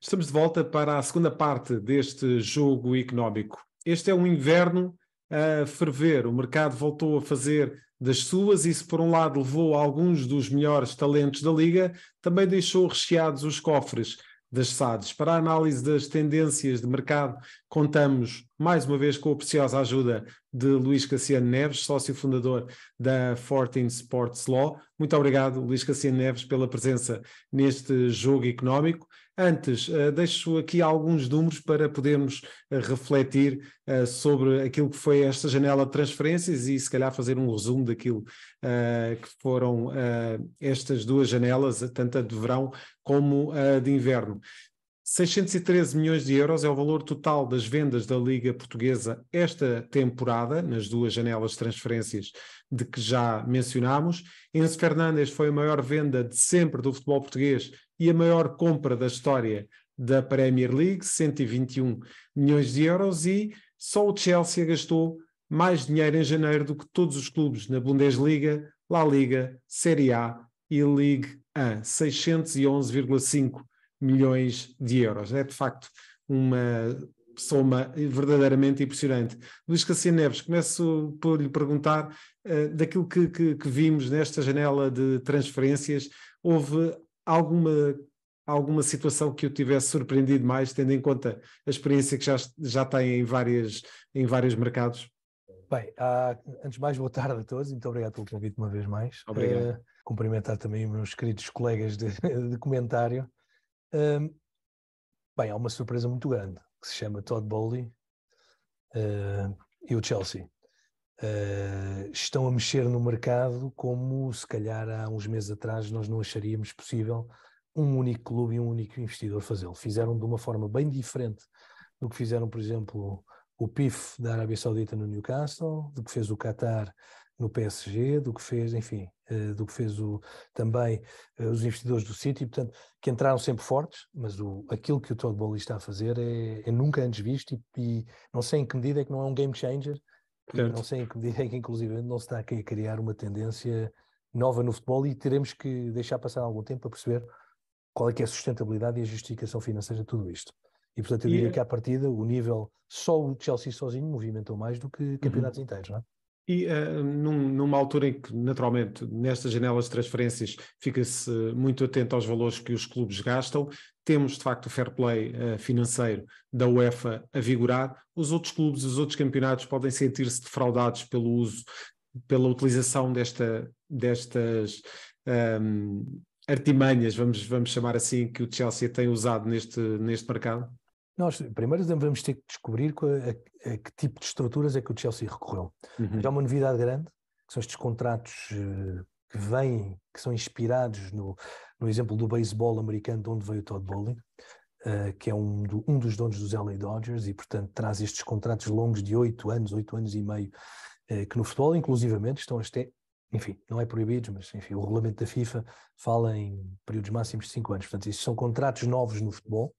Estamos de volta para a segunda parte deste jogo económico. Este é um inverno a ferver. O mercado voltou a fazer das suas e, se por um lado levou alguns dos melhores talentos da Liga, também deixou recheados os cofres das SADs. Para a análise das tendências de mercado, contamos mais uma vez com a preciosa ajuda de Luís Cassiano Neves, sócio fundador da Fortin Sports Law. Muito obrigado, Luís Cassiano Neves, pela presença neste jogo económico. Antes, deixo aqui alguns números para podermos refletir sobre aquilo que foi esta janela de transferências e se calhar fazer um resumo daquilo que foram estas duas janelas, tanto a de verão como a de inverno. 613 milhões de euros é o valor total das vendas da Liga Portuguesa esta temporada, nas duas janelas de transferências de que já mencionámos. Enzo Fernandes foi a maior venda de sempre do futebol português e a maior compra da história da Premier League, 121 milhões de euros, e só o Chelsea gastou mais dinheiro em janeiro do que todos os clubes na Bundesliga, La Liga, Série A e Ligue 1, 611,5 milhões de euros. É de facto uma soma verdadeiramente impressionante. Luís Cassiano Neves, começo por lhe perguntar daquilo que vimos nesta janela de transferências, houve alguma situação que o tivesse surpreendido mais, tendo em conta a experiência que já tem em vários mercados? Bem, antes de mais, boa tarde a todos, muito obrigado pelo convite uma vez mais. Obrigado. Cumprimentar também os meus queridos colegas de comentário. Bem, há uma surpresa muito grande, que se chama Todd Boehly e o Chelsea. Estão a mexer no mercado como se calhar há uns meses atrás nós não acharíamos possível um único clube e um único investidor fazê-lo. Fizeram de uma forma bem diferente do que fizeram, por exemplo, o PIF da Arábia Saudita no Newcastle, do que fez o Qatar no PSG, do que fez, enfim, do que fez também os investidores do City, portanto, que entraram sempre fortes, mas aquilo que o Todd Boehly está a fazer é nunca antes visto e não sei em que medida é que não é um game changer, e não sei em que medida é que inclusive não se está aqui a criar uma tendência nova no futebol e teremos que deixar passar algum tempo para perceber qual é que é a sustentabilidade e a justificação financeira de tudo isto. E, portanto, eu diria que, à partida, o nível, só o Chelsea sozinho movimentou mais do que campeonatos inteiros, não é? E numa altura em que, naturalmente, nestas janelas de transferências fica-se muito atento aos valores que os clubes gastam, temos, de facto, o fair play financeiro da UEFA a vigorar. Os outros clubes, os outros campeonatos podem sentir-se defraudados pela utilização destas artimanhas, vamos chamar assim, que o Chelsea tem usado neste mercado? Nós, primeiro, vamos ter que descobrir a que tipo de estruturas é que o Chelsea recorreu. Já há uma novidade grande, que são estes contratos que vêm, que são inspirados no exemplo do beisebol americano, de onde veio o Todd Boehly, que é um dos donos dos LA Dodgers, e, portanto, traz estes contratos longos de 8 anos e meio, que no futebol, inclusivamente, estão até, enfim, não é proibido, mas, enfim, o regulamento da FIFA fala em períodos máximos de 5 anos. Portanto, estes são contratos novos no futebol.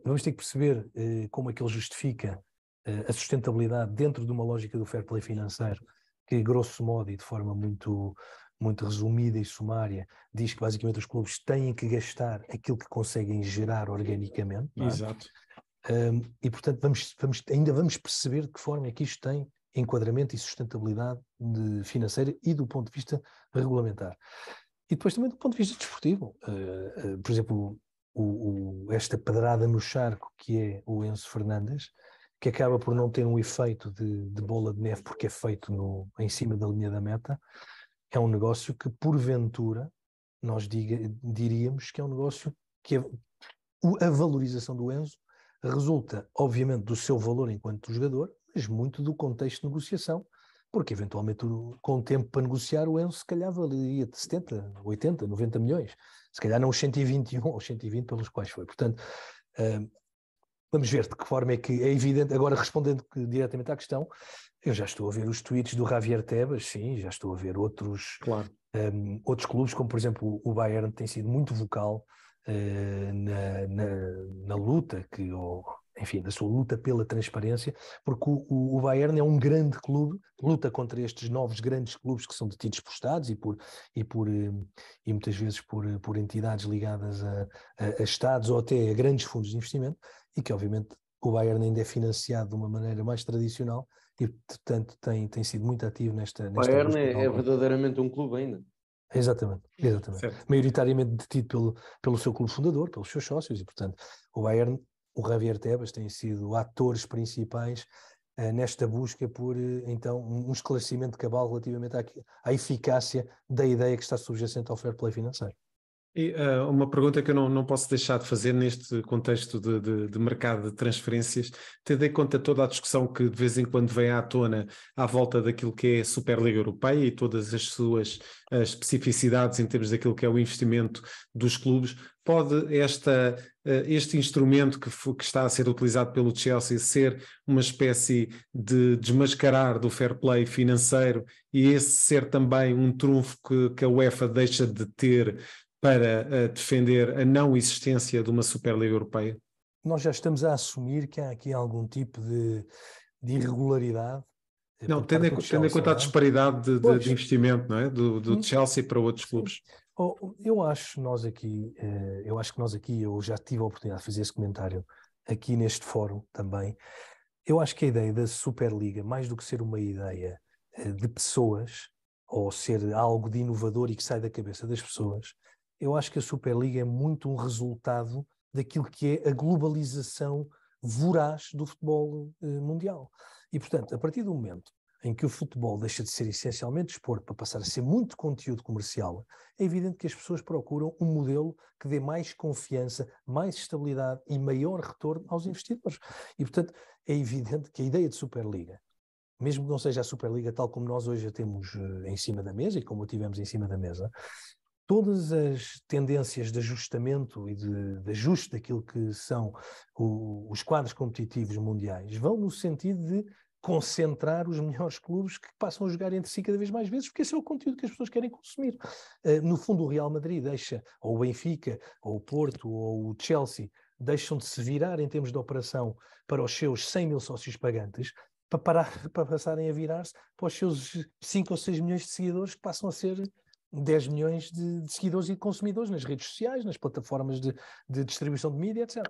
Vamos ter que perceber como é que ele justifica a sustentabilidade dentro de uma lógica do fair play financeiro, que, grosso modo e de forma muito, muito resumida e sumária, diz que basicamente os clubes têm que gastar aquilo que conseguem gerar organicamente. Não é? Exato. E, portanto, ainda vamos perceber de que forma é que isto tem enquadramento e sustentabilidade financeira e do ponto de vista regulamentar. E depois também do ponto de vista desportivo. Por exemplo, esta pedrada no charco que é o Enzo Fernandes, que acaba por não ter um efeito de bola de neve porque é feito em cima da linha da meta, é um negócio que, porventura, nós diríamos que é um negócio que a valorização do Enzo resulta, obviamente, do seu valor enquanto jogador, mas muito do contexto de negociação, porque eventualmente com o tempo para negociar o Enzo se calhar valia de 70, 80, 90 milhões, se calhar não os 121 ou 120 pelos quais foi. Portanto, vamos ver de que forma é que é evidente. Agora, respondendo diretamente à questão, eu já estou a ver os tweets do Javier Tebas, sim, já estou a ver outros clubes, como por exemplo o Bayern tem sido muito vocal na luta enfim, da sua luta pela transparência, porque o Bayern é um grande clube, luta contra estes novos grandes clubes que são detidos por Estados e muitas vezes por entidades ligadas a Estados ou até a grandes fundos de investimento, e que obviamente o Bayern ainda é financiado de uma maneira mais tradicional e, portanto, tem sido muito ativo nesta Bayern busca. é verdadeiramente um clube ainda. Exatamente. Certo. Maioritariamente detido pelo seu clube fundador, pelos seus sócios, e portanto o Bayern, o Javier Tebas têm sido atores principais nesta busca por então um esclarecimento cabal relativamente à eficácia da ideia que está subjacente ao fair play financeiro. E uma pergunta que eu não posso deixar de fazer neste contexto de mercado de transferências, tendo em conta toda a discussão que de vez em quando vem à tona à volta daquilo que é a Superliga Europeia e todas as suas especificidades em termos daquilo que é o investimento dos clubes, pode este instrumento que está a ser utilizado pelo Chelsea ser uma espécie de desmascarar do fair play financeiro e esse ser também um trunfo que a UEFA deixa de ter para defender a não existência de uma Superliga Europeia? Nós já estamos a assumir que há aqui algum tipo de irregularidade. Não, tendo em conta a disparidade de investimento, não é? do Chelsea para outros clubes. Eu acho que nós aqui, eu já tive a oportunidade de fazer esse comentário aqui neste fórum também. Eu acho que a ideia da Superliga, mais do que ser uma ideia de pessoas, ou ser algo de inovador e que sai da cabeça das pessoas, eu acho que a Superliga é muito um resultado daquilo que é a globalização voraz do futebol mundial. E, portanto, a partir do momento em que o futebol deixa de ser essencialmente desporto para passar a ser muito conteúdo comercial, é evidente que as pessoas procuram um modelo que dê mais confiança, mais estabilidade e maior retorno aos investidores. E, portanto, é evidente que a ideia de Superliga, mesmo que não seja a Superliga tal como nós hoje a temos em cima da mesa e como a tivemos em cima da mesa, todas as tendências de ajustamento e de ajuste daquilo que são os quadros competitivos mundiais vão no sentido de concentrar os melhores clubes que passam a jogar entre si cada vez mais vezes, porque esse é o conteúdo que as pessoas querem consumir. No fundo, o Real Madrid deixa, ou o Benfica, ou o Porto, ou o Chelsea, deixam de se virar em termos de operação para os seus 100 mil sócios pagantes, para passarem a virar-se para os seus 5 ou 6 milhões de seguidores, que passam a ser 10 milhões de seguidores e de consumidores nas redes sociais, nas plataformas de distribuição de mídia, etc.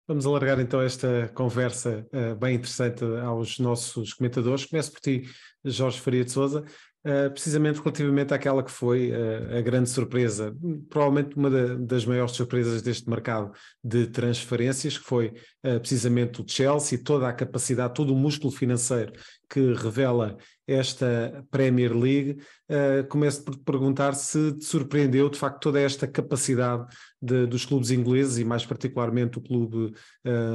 Vamos alargar então esta conversa bem interessante aos nossos comentadores. Começo por ti, Jorge Faria de Sousa, precisamente relativamente àquela que foi a grande surpresa, provavelmente uma das maiores surpresas deste mercado de transferências, que foi precisamente o Chelsea, toda a capacidade, todo o músculo financeiro que revela esta Premier League. Começo por te perguntar se te surpreendeu de facto toda esta capacidade dos clubes ingleses e mais particularmente o clube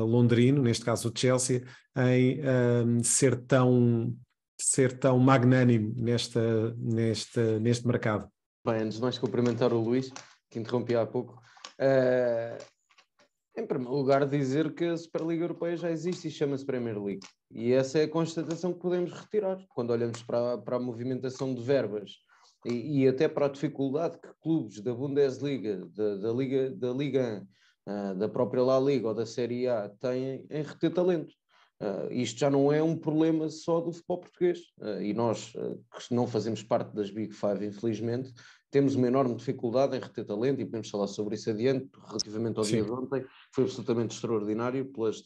londrino, neste caso o Chelsea, em ser tão magnânimo neste mercado. Bem, antes de mais cumprimentar o Luís, que interrompi há pouco. Em primeiro lugar, dizer que a Superliga Europeia já existe e chama-se Premier League. E essa é a constatação que podemos retirar quando olhamos para a movimentação de verbas e até para a dificuldade que clubes da Bundesliga, da Liga 1, da própria La Liga ou da Série A têm em reter talento. Isto já não é um problema só do futebol português. E nós, que não fazemos parte das Big Five, infelizmente, temos uma enorme dificuldade em reter talento e podemos falar sobre isso adiante, relativamente ao dia de ontem. Foi absolutamente extraordinário pelos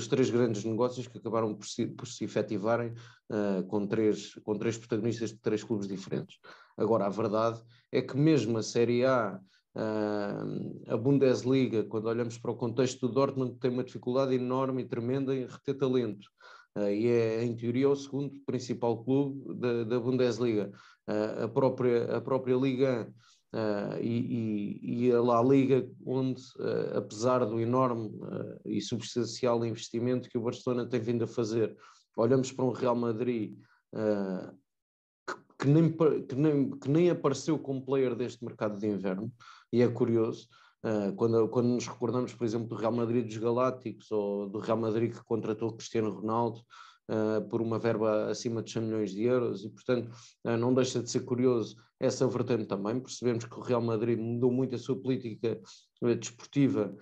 três grandes negócios que acabaram por se efetivarem com três protagonistas de três clubes diferentes. Agora, a verdade é que mesmo a Série A, a Bundesliga, quando olhamos para o contexto do Dortmund, tem uma dificuldade enorme e tremenda em reter talento. E é, em teoria, o segundo principal clube da Bundesliga. A própria Liga e a La Liga, onde, apesar do enorme e substancial investimento que o Barcelona tem vindo a fazer, olhamos para um Real Madrid que nem apareceu como player deste mercado de inverno, e é curioso, quando nos recordamos, por exemplo, do Real Madrid dos Galácticos ou do Real Madrid que contratou Cristiano Ronaldo por uma verba acima de 100 milhões de euros, e portanto não deixa de ser curioso essa vertente também. Percebemos que o Real Madrid mudou muito a sua política desportiva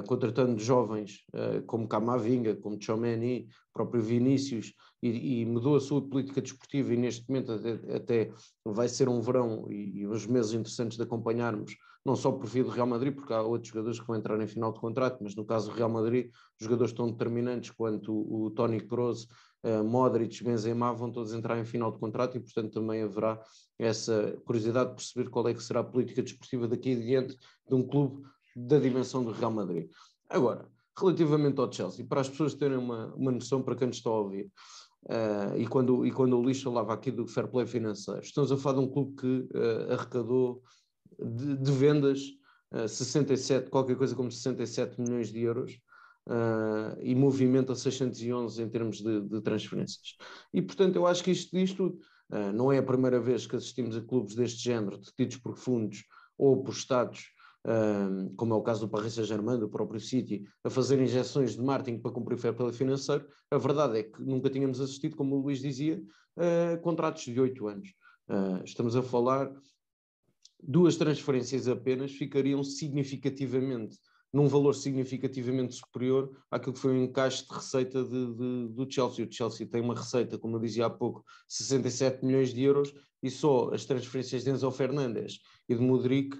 contratando jovens como Camavinga, como Tchouaméni, próprio Vinícius, e mudou a sua política desportiva, e neste momento até vai ser um verão e uns meses interessantes de acompanharmos, não só por via do Real Madrid, porque há outros jogadores que vão entrar em final de contrato, mas no caso do Real Madrid, os jogadores tão determinantes quanto o Toni Kroos, Modric, Benzema, vão todos entrar em final de contrato, e portanto também haverá essa curiosidade de perceber qual é que será a política desportiva daqui adiante de um clube da dimensão do Real Madrid. Agora, relativamente ao Chelsea, para as pessoas terem uma noção, para quem nos está a ouvir, e quando o Luís falava aqui do fair play financeiro, estamos a falar de um clube que arrecadou de vendas 67, qualquer coisa como 67 milhões de euros, e movimenta 611 em termos de transferências. E portanto eu acho que isto não é a primeira vez que assistimos a clubes deste género, detidos por fundos ou por Estados, como é o caso do Paris Saint-Germain, do próprio City, a fazer injeções de marketing para cumprir o fair play financeiro. A verdade é que nunca tínhamos assistido, como o Luís dizia, contratos de 8 anos. Estamos a falar, 2 transferências apenas ficariam significativamente, num valor significativamente superior àquilo que foi o encaixe de receita do Chelsea. O Chelsea tem uma receita, como eu dizia há pouco, 67 milhões de euros, e só as transferências de Enzo Fernandes e de Modric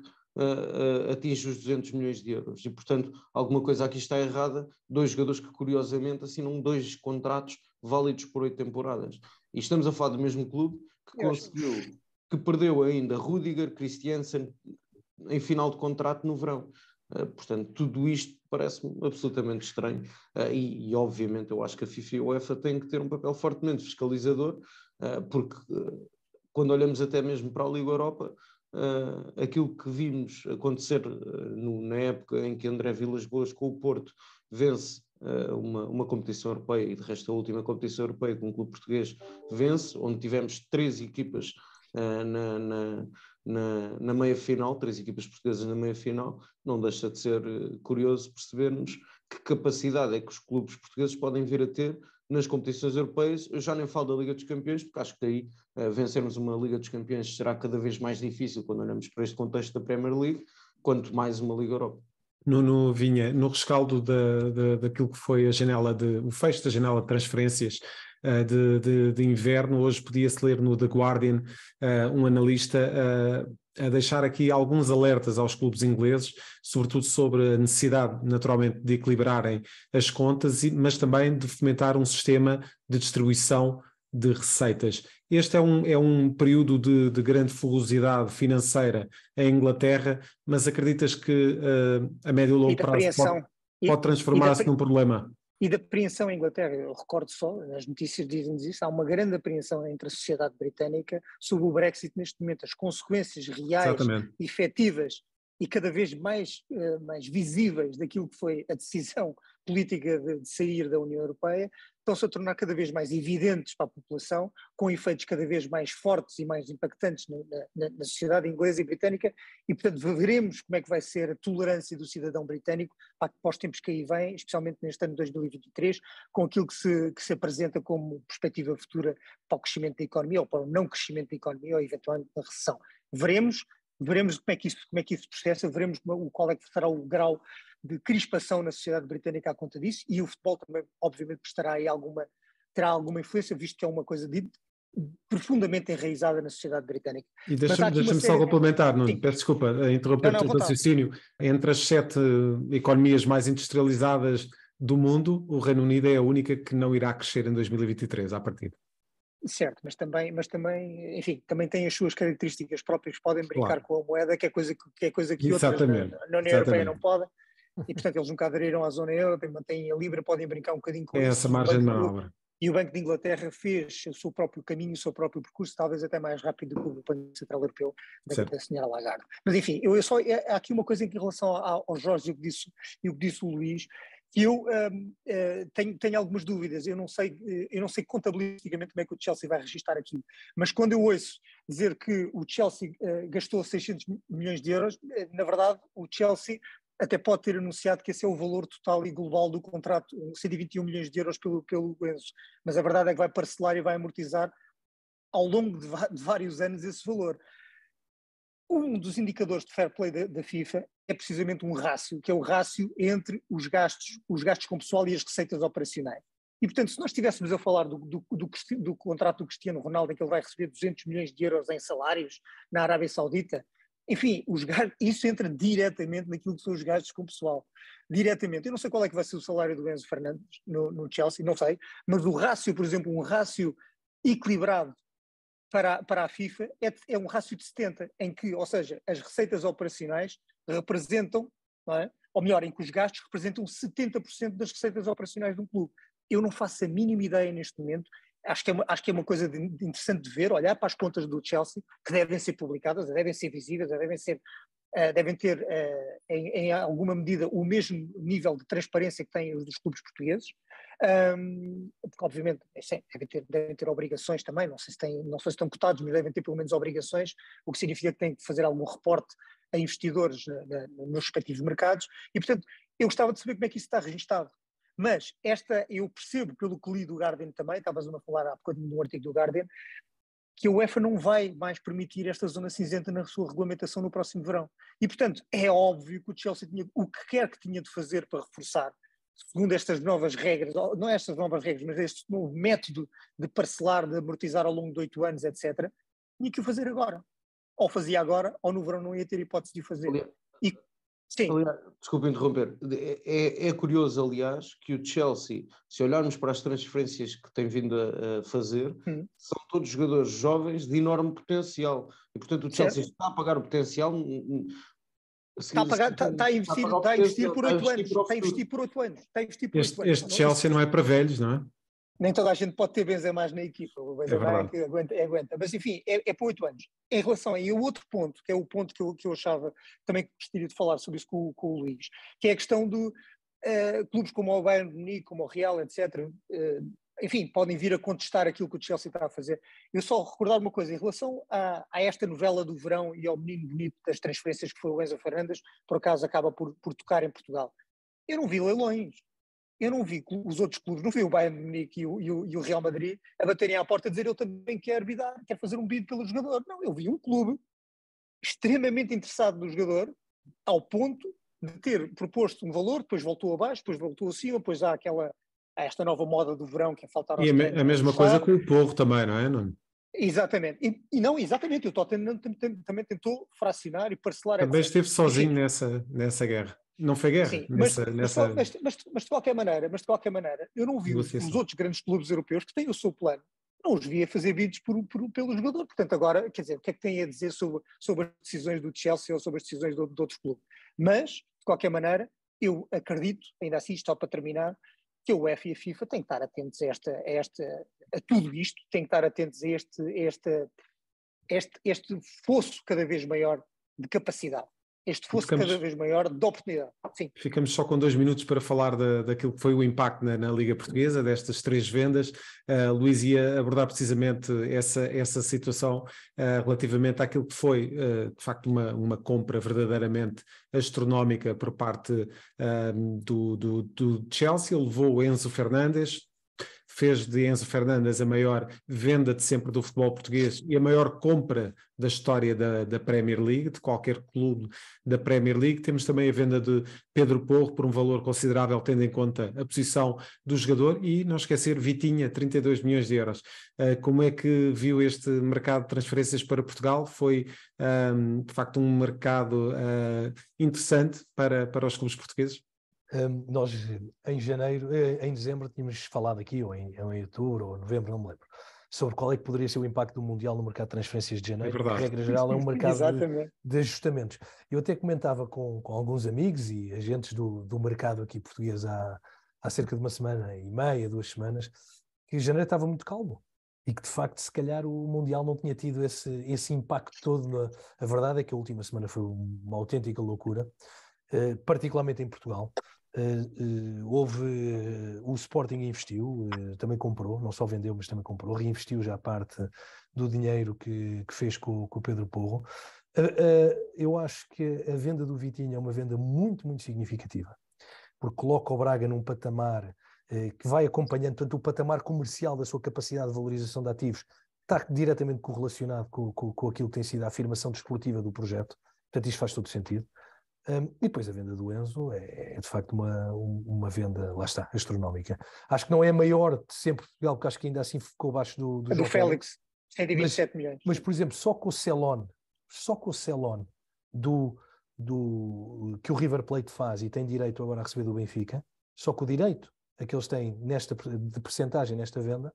atinge os 200 milhões de euros, e portanto alguma coisa aqui está errada. 2 jogadores que curiosamente assinam 2 contratos válidos por 8 temporadas, e estamos a falar do mesmo clube que perdeu ainda Rudiger, Christensen em final de contrato no verão. Portanto, tudo isto parece-me absolutamente estranho, e obviamente eu acho que a FIFA e a UEFA têm que ter um papel fortemente fiscalizador, porque quando olhamos até mesmo para a Liga Europa, aquilo que vimos acontecer na época em que André Vilas-Boas com o Porto vence uma competição europeia, e de resto a última competição europeia que um clube português vence, onde tivemos 3 equipas na meia-final, 3 equipas portuguesas na meia-final, não deixa de ser curioso percebermos que capacidade é que os clubes portugueses podem vir a ter nas competições europeias. Eu já nem falo da Liga dos Campeões, porque acho que daí vencermos uma Liga dos Campeões será cada vez mais difícil quando olhamos para este contexto da Premier League, quanto mais uma Liga Europa. Nuno Vinha, no rescaldo daquilo que foi o fecho da janela de transferências de inverno, hoje podia-se ler no The Guardian um analista a deixar aqui alguns alertas aos clubes ingleses, sobretudo sobre a necessidade, naturalmente, de equilibrarem as contas, mas também de fomentar um sistema de distribuição de receitas. Este é um período de grande fulosidade financeira em Inglaterra, mas acreditas que a médio e longo prazo pode transformar-se num problema? E da apreensão em Inglaterra, eu recordo só, as notícias dizem-nos isso, há uma grande apreensão entre a sociedade britânica sobre o Brexit neste momento, as consequências reais, exatamente, efetivas e cada vez mais visíveis daquilo que foi a decisão política de sair da União Europeia, estão-se a tornar cada vez mais evidentes para a população, com efeitos cada vez mais fortes e mais impactantes na sociedade inglesa e britânica, e portanto veremos como é que vai ser a tolerância do cidadão britânico para os tempos que aí vêm, especialmente neste ano de 2023, com aquilo que se apresenta como perspectiva futura para o crescimento da economia, ou para o não crescimento da economia, ou eventualmente na recessão. Veremos como é que isso processa, veremos qual é que será o grau de crispação na sociedade britânica à conta disso, e o futebol também, obviamente, terá alguma influência, visto que é uma coisa profundamente enraizada na sociedade britânica. E deixa-me só complementar, Nuno, peço desculpa interromper-te o raciocínio. Entre as 7 economias mais industrializadas do mundo, o Reino Unido é a única que não irá crescer em 2023, à partida. Certo, mas também, enfim, também tem as suas características próprias, podem brincar com a moeda, que é coisa que outras na União Europeia não podem, e portanto eles nunca aderiram à zona euro, mantêm a Libra, podem brincar um bocadinho com isso. Essa margem de manobra. E o Banco de Inglaterra fez o seu próprio caminho, o seu próprio percurso, talvez até mais rápido do que o Banco Central Europeu da senhora Lagarde. Mas enfim, há aqui uma coisa em relação ao Jorge e o que disse o Luís, que eu tenho algumas dúvidas. Eu não sei contabilisticamente como é que o Chelsea vai registrar aquilo, mas quando eu ouço dizer que o Chelsea gastou 600 milhões de euros, na verdade o Chelsea até pode ter anunciado que esse é o valor total e global do contrato, 121 milhões de euros pelo Enzo, mas a verdade é que vai parcelar e vai amortizar ao longo de vários anos esse valor. Um dos indicadores de fair play da FIFA é precisamente um rácio, que é o rácio entre os gastos com pessoal e as receitas operacionais. E, portanto, se nós estivéssemos a falar do contrato do Cristiano Ronaldo, em que ele vai receber 200 milhões de euros em salários na Arábia Saudita, enfim, isso entra diretamente naquilo que são os gastos com pessoal. Diretamente. Eu não sei qual é que vai ser o salário do Enzo Fernandes no Chelsea, não sei, mas o rácio, por exemplo, um rácio equilibrado para a FIFA é um rácio de 70, em que, ou seja, as receitas operacionais representam, não é? Ou melhor, em que os gastos representam 70% das receitas operacionais de um clube. Eu não faço a mínima ideia neste momento. Acho que é uma coisa interessante de ver, olhar para as contas do Chelsea, que devem ser publicadas, devem ser visíveis, devem ter em alguma medida o mesmo nível de transparência que têm os dos clubes portugueses, porque obviamente devem ter obrigações também, não sei se estão cotados, mas devem ter pelo menos obrigações, o que significa que têm que fazer algum reporte a investidores nos respectivos mercados, e portanto eu gostava de saber como é que isso está registado. Mas eu percebo, pelo que li do Guardian também, estavas a falar há bocadinho do artigo do Guardian, que a UEFA não vai mais permitir esta zona cinzenta na sua regulamentação no próximo verão. E, portanto, é óbvio que o Chelsea o que quer que tinha de fazer para reforçar, segundo estas novas regras, não estas novas regras, mas este novo método de parcelar, de amortizar ao longo de 8 anos, etc., tinha que o fazer agora. Ou fazia agora, ou no verão não ia ter hipótese de o fazer. Sim. Aliás, desculpa interromper, é curioso, aliás, que o Chelsea, se olharmos para as transferências que tem vindo a fazer, são todos jogadores jovens de enorme potencial, e portanto o Chelsea está a pagar o potencial, está a investir por 8 anos, está a investir por 8 anos. Este Chelsea não é para velhos, não é? Nem toda a gente pode ter Benzema na equipa, o Benzema é que aguenta. Mas enfim, é para 8 anos. Em relação a outro ponto, que é o ponto que eu achava também que gostaria de falar sobre isso com o Luís, que é a questão de clubes como o Bayern de Munique, como o Real, etc., enfim, podem vir a contestar aquilo que o Chelsea está a fazer. Eu só recordar uma coisa, em relação a esta novela do verão e ao menino bonito das transferências que foi o Enzo Fernandes, por acaso acaba por tocar em Portugal. Eu não vi leilões. Eu não vi os outros clubes, não vi o Bayern de Munique e o Real Madrid a baterem à porta a dizer eu também quero fazer um bid pelo jogador. Não, eu vi um clube extremamente interessado no jogador, ao ponto de ter proposto um valor, depois voltou abaixo, depois voltou acima, depois há esta nova moda do verão que é faltar aos treinos. E a mesma coisa com o Porro também, não é, Nuno? Exatamente. E o Tottenham também tentou fracionar e parcelar. Também esteve sozinho nessa guerra. Não foi guerra? Sim, mas de qualquer maneira, eu não vi os outros grandes clubes europeus que têm o seu plano, não os vi a fazer bids pelo jogador. Portanto, agora, quer dizer, o que é que tem a dizer sobre as decisões do Chelsea ou sobre as decisões de outros clubes? Mas, de qualquer maneira, eu acredito, ainda assim, só para terminar, que a UEFA e a FIFA têm que estar atentos a tudo isto, têm que estar atentos a este fosso cada vez maior de capacidade. Cada vez maior de oportunidade. Sim. Ficamos só com 2 minutos para falar daquilo que foi o impacto na Liga Portuguesa, destas 3 vendas. Luís ia abordar precisamente essa situação relativamente àquilo que foi, de facto, uma compra verdadeiramente astronómica por parte do Chelsea. Levou o Enzo Fernandes, fez de Enzo Fernandes a maior venda de sempre do futebol português e a maior compra da história da Premier League, de qualquer clube da Premier League. Temos também a venda de Pedro Porro por um valor considerável, tendo em conta a posição do jogador, e não esquecer Vitinha, 32 milhões de euros. Como é que viu este mercado de transferências para Portugal? Foi, de facto, um mercado interessante para os clubes portugueses? Nós em dezembro tínhamos falado aqui, ou em outubro, ou novembro, não me lembro, sobre qual é que poderia ser o impacto do Mundial no mercado de transferências de janeiro. É, regra geral, é um mercado de ajustamentos. Eu até comentava com alguns amigos e agentes do mercado aqui português há cerca de 1,5 2 semanas, que janeiro estava muito calmo e que, de facto, se calhar o Mundial não tinha tido esse impacto todo. A verdade é que a última semana foi uma autêntica loucura, particularmente em Portugal. Houve o Sporting investiu, também comprou, não só vendeu, mas também comprou, reinvestiu já parte do dinheiro que fez com o Pedro Porro. Eu acho que a venda do Vitinho é uma venda muito, muito significativa, porque coloca o Braga num patamar que vai acompanhando, portanto, o patamar comercial da sua capacidade de valorização de ativos está diretamente correlacionado com aquilo que tem sido a afirmação desportiva do projeto. Portanto, isto faz todo sentido. E depois a venda do Enzo é de facto uma venda, lá está, astronómica. Acho que não é a maior de sempre Portugal, porque acho que ainda assim ficou abaixo do do Félix, 127 milhões. Mas, por exemplo, só com o Celon que o River Plate faz e tem direito agora a receber do Benfica, só com o direito a que eles têm de percentagem nesta venda,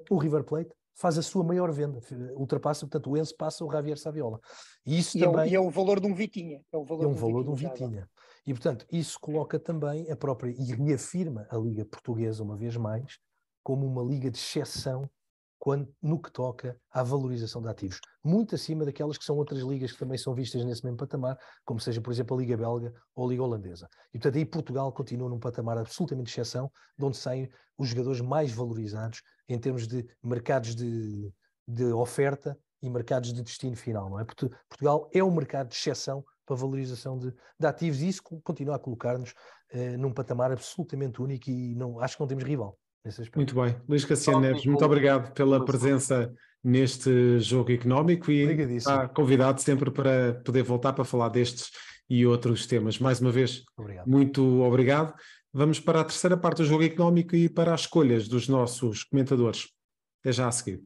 o River Plate faz a sua maior venda, ultrapassa, portanto o Enzo passa o Javier Saviola. E isso também é o valor de um Vitinha. É o valor de um Vitinha. E, portanto, isso coloca também a própria, e reafirma a Liga Portuguesa, uma vez mais, como uma liga de exceção no que toca à valorização de ativos. Muito acima daquelas que são outras ligas que também são vistas nesse mesmo patamar, como seja, por exemplo, a Liga Belga ou a Liga Holandesa. E, portanto, aí Portugal continua num patamar absolutamente de exceção, de onde saem os jogadores mais valorizados em termos de mercados de oferta e mercados de destino final, não é? Porque Portugal é um mercado de exceção para a valorização de ativos, e isso continua a colocar-nos num patamar absolutamente único, e acho que não temos rival. Muito bem. Luís Cassiano Neves, muito obrigado pela presença neste Jogo Económico, e está convidado sempre para poder voltar para falar destes e outros temas. Mais uma vez, muito obrigado. Vamos para a terceira parte do Jogo Económico e para as escolhas dos nossos comentadores. Até já a seguir.